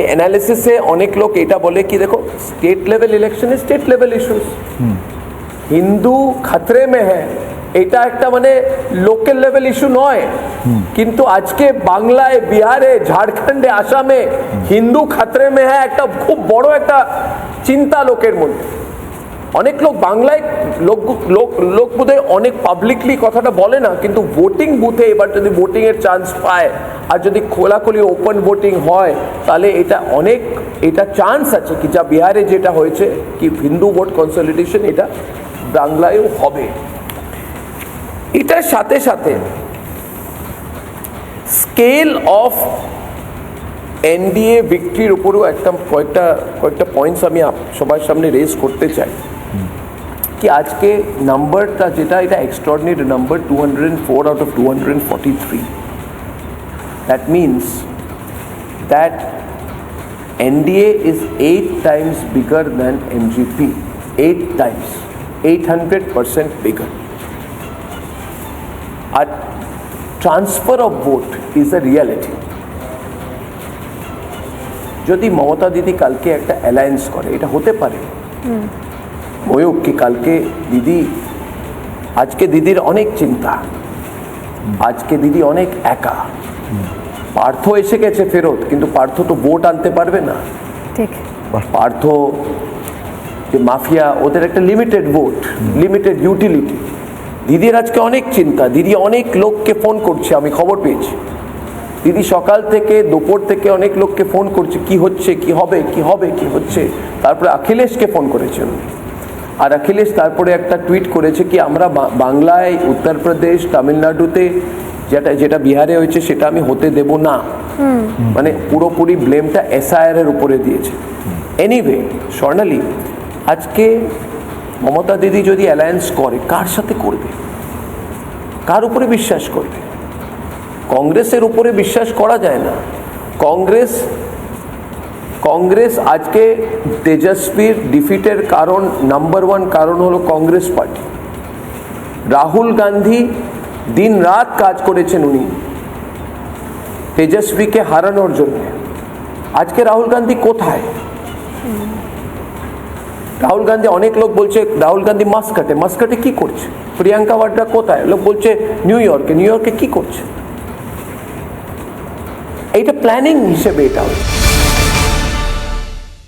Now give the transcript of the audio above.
analysis से अनेक लोग এটা বলে কি দেখো স্টেট লেভেল ইলেকশন এ স্টেট লেভেল ইস্যুস হিন্দু খতরে মে হ্যায় এটা একটা মানে লোকাল লেভেল ইস্যু নয় কিন্তু আজকে বাংলায় বিহারে ঝাড়খণ্ডে আসামে হিন্দু খতরে মে হ্যায় একটা খুব বড় একটা চিন্তা লোকের মধ্যে অনেক লোক বাংলায় লোক বোধহয় অনেক পাবলিকলি কথাটা বলে না কিন্তু ভোটিং বুথে এবার যদি ভোটিং এর চান্স পায় আর যদি খোলাখুলি ওপেন ভোটিং হয় তাহলে এটা চান্স আছে কি যা বিহারে যেটা হয়েছে কি হিন্দু ভোট কনসলিডেশন এটা বাংলায়ও হবে এটার সাথে সাথে স্কেল অফ এনডিএ ভিক্টরির উপরেও একটা কয়েকটা পয়েন্টস আমি সবার সামনে রেজ করতে চাই कि आज के नंबर का जेटा এটা extraordinary number 204 out of 243 that means that NDA is 8 times bigger than MGP 8 times 800% bigger and transfer of vote is a reality যদি মমতা দিদি কালকে একটা অ্যালায়েন্স করে এটা হতে পারে ময়ূক কি কালকে দিদি আজকে দিদির অনেক চিন্তা আজকে দিদি অনেক একা পার্থ এসে গেছে ফেরত কিন্তু পার্থ তো ভোট আনতে পারবে না ঠিক পার্থ যে মাফিয়া ওদের একটা লিমিটেড ভোট লিমিটেড ইউটিলিটি দিদির আজকে অনেক চিন্তা দিদি অনেক লোককে ফোন করছে আমি খবর পেয়েছি দিদি সকাল থেকে দুপুর থেকে অনেক লোককে ফোন করছে কি হচ্ছে কি হবে কি হবে কি হচ্ছে তারপরে অখিলেশকে ফোন করেছেন আর অখিলেশ তারপরে একটা টুইট করেছে কি আমরা বাংলায় উত্তরপ্রদেশ তামিলনাড়ুতে যেটা বিহারে হয়েছে সেটা আমি হতে দেব না মানে পুরোপুরি ব্লেমটা এসআইআর এর উপরে দিয়েছে এনিওয়ে স্বর্ণালী আজকে মমতা দিদি যদি অ্যালায়েন্স করে কার সাথে করবে কার উপরে বিশ্বাস করবে কংগ্রেসের উপরে বিশ্বাস করা যায় না কংগ্রেস আজকে তেজস্বীর ডিফিটের কারণ নাম্বার 1 কারণ হলো কংগ্রেস পার্টি রাহুল গান্ধী দিন রাত কাজ করেছেন উনি তেজস্বীকে হারানোর জন্য আজকে রাহুল গান্ধী কোথায় রাহুল গান্ধী অনেক লোক বলছে রাহুল গান্ধী মাস্কাটে কি করছে প্রিয়াঙ্কা বাড্রা কোথায় লোক বলছে নিউ ইয়র্কে কি করছে এইটা প্ল্যানিং হিসেবে এটা